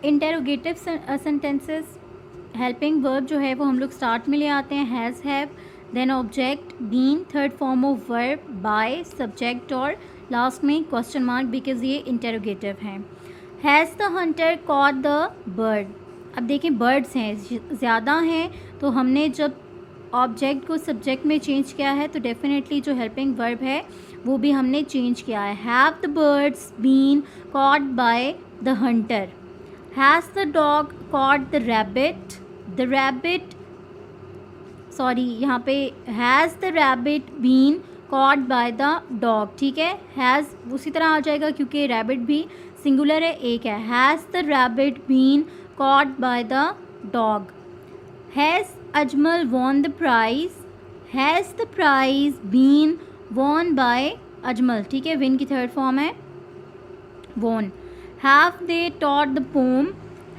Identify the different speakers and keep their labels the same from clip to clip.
Speaker 1: Interrogative sentences helping verb जो है वो हम लोग स्टार्ट में ले आते हैं, has, have, then object, been, third form of verb, by, subject और लास्ट में क्वेश्चन मार्क बिकॉज ये इंटेरोगेटिव हैं। Has the hunter caught the bird. अब देखें बर्ड्स हैं ज़्यादा हैं, तो हमने जब ऑब्जेक्ट को सब्जेक्ट में चेंज किया है तो डेफिनेटली जो हेल्पिंग वर्ब है वो भी हमने चेंज किया है। Have the birds been caught by the hunter. Has the dog caught the rabbit. The rabbit sorry यहाँ पे has the rabbit been caught by the dog. ठीक है, हैज़ उसी तरह आ जाएगा क्योंकि रैबिट भी सिंगुलर है, एक है। Has the rabbit been caught by the dog. Has Ajmal won the prize. Has the prize been won by Ajmal. ठीक है, विन की थर्ड फॉर्म है won. Have they taught the poem.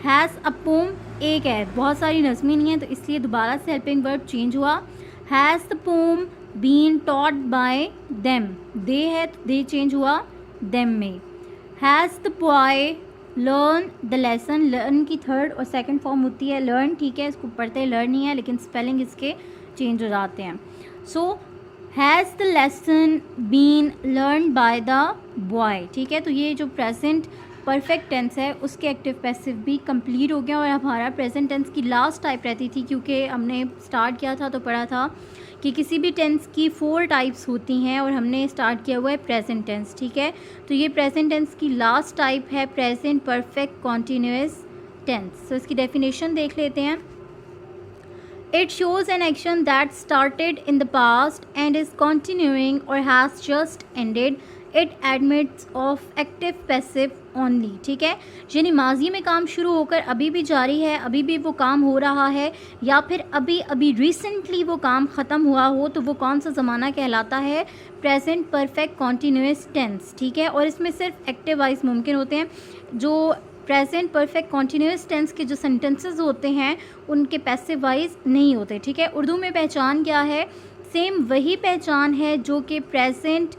Speaker 1: Has a poem एक है, बहुत सारी नज़में नहीं है तो इसलिए दोबारा से हेल्पिंग वर्ब चेंज हुआ। Has the poem been taught by them. They है तो दे चेंज हुआ देम में। Has the boy learn the lesson. Learn की थर्ड और सेकंड फॉर्म होती है लर्न। ठीक है, इसको पढ़ते लर्न नहीं है लेकिन स्पेलिंग इसके चेंज हो जाते हैं। So has the lesson been learn by the boy. ठीक है, तो ये जो प्रेजेंट परफेक्ट टेंस है उसके एक्टिव पैसिव भी कंप्लीट हो गया और हमारा प्रेजेंट टेंस की लास्ट टाइप रहती थी क्योंकि हमने स्टार्ट किया था तो पढ़ा था कि किसी भी टेंस की 4 टाइप्स होती हैं और हमने स्टार्ट किया हुआ है प्रेजेंट टेंस। ठीक है, तो ये प्रेजेंट टेंस की लास्ट टाइप है प्रेजेंट परफेक्ट कॉन्टीन्यूअस टेंस। तो इसकी डेफिनेशन देख लेते हैं। It shows an action that started in the past and is continuing और has just ended. It admits of active passive only. ठीक है, यानी माजी में काम शुरू होकर अभी भी जारी है, अभी भी वो काम हो रहा है, या फिर अभी अभी रिसेंटली वो काम ख़त्म हुआ हो तो वो कौन सा ज़माना कहलाता है? Present perfect continuous tense. ठीक है, और इसमें सिर्फ एक्टिव वाइज मुमकिन होते हैं। जो प्रेजेंट परफेक्ट कॉन्टीन्यूअस टेंस के जो सेंटेंसेस होते हैं उनके पैसिव वाइज नहीं होते। ठीक है, उर्दू में पहचान क्या है? सेम वही पहचान है जो कि प्रेजेंट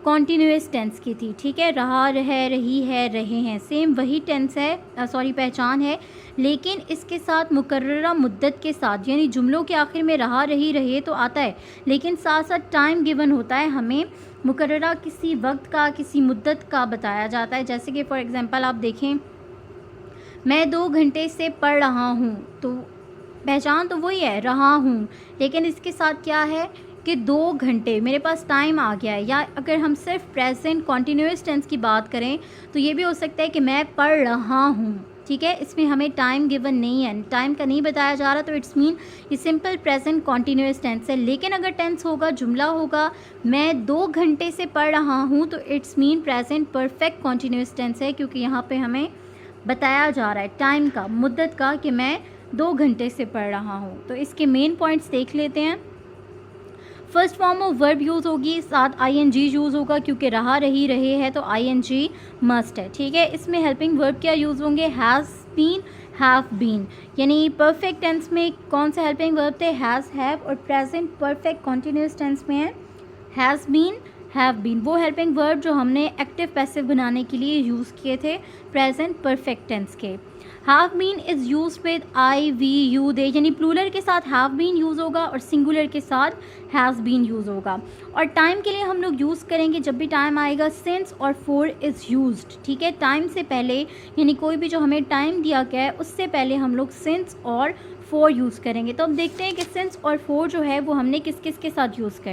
Speaker 1: कॉन्टीन्यूअस टेंस की थी। ठीक है, रहा, रह, रही है, रहे हैं, सेम वही टेंस है, पहचान है, लेकिन इसके साथ मुकर्ररा मुद्दत के साथ, यानी जुमलों के आखिर में रहा, रही, रहे तो आता है लेकिन साथ साथ टाइम गिवन होता है, हमें मुकर्ररा किसी वक्त का, किसी मुद्दत का बताया जाता है। जैसे कि फॉर एग्जांपल आप देखें, मैं 2 घंटे से पढ़ रहा हूँ, तो पहचान तो वही है, रहा हूँ, लेकिन इसके साथ क्या है कि 2 घंटे मेरे पास टाइम आ गया है। या अगर हम सिर्फ प्रेजेंट कॉन्टीन्यूअस टेंस की बात करें तो ये भी हो सकता है कि मैं पढ़ रहा हूँ। ठीक है, इसमें हमें टाइम गिवन नहीं है, टाइम का नहीं बताया जा रहा, तो इट्स मीन ये सिंपल प्रेजेंट कॉन्टीन्यूअस टेंस है। लेकिन अगर टेंस होगा, जुमला होगा, मैं 2 घंटे से पढ़ रहा हूँ, तो it's mean present perfect continuous tense है क्योंकि यहाँ पे हमें बताया जा रहा है टाइम का, मुद्दत का, कि मैं 2 घंटे से पढ़ रहा हूँ। तो इसके मेन पॉइंट्स देख लेते हैं। First form of verb use होगी, साथ ING यूज़ होगा क्योंकि रहा, रही, रहे है तो ING मस्ट है। ठीक है, इसमें हेल्पिंग वर्ब क्या यूज़ होंगे? Has been, have been. यानी परफेक्ट टेंस में कौन से हेल्पिंग वर्ब थे? हैज़, हैव, और प्रेजेंट परफेक्ट कॉन्टीन्यूअस टेंस में है हैज़ बीन, हैव बीन। वो हेल्पिंग वर्ब जो हमने एक्टिव पैसिव बनाने के लिए यूज़ किए थे प्रेजेंट परफेक्ट टेंस के। Have been is use with I, we, you, they, यानी प्लूरल के साथ हैव बीन यूज़ होगा और सिंगुलर के साथ हैज़ बीन यूज़ होगा। और टाइम के लिए हम लोग यूज़ करेंगे जब भी टाइम आएगा सिंस और फॉर इज़ यूज्ड। ठीक है, टाइम से पहले, यानी कोई भी जो हमें टाइम दिया गया है उससे पहले हम लोग सिंस और फॉर यूज़ करेंगे। तो अब देखते हैं कि सिंस और फॉर जो है वो हमने किस किस के साथ यूज़ कर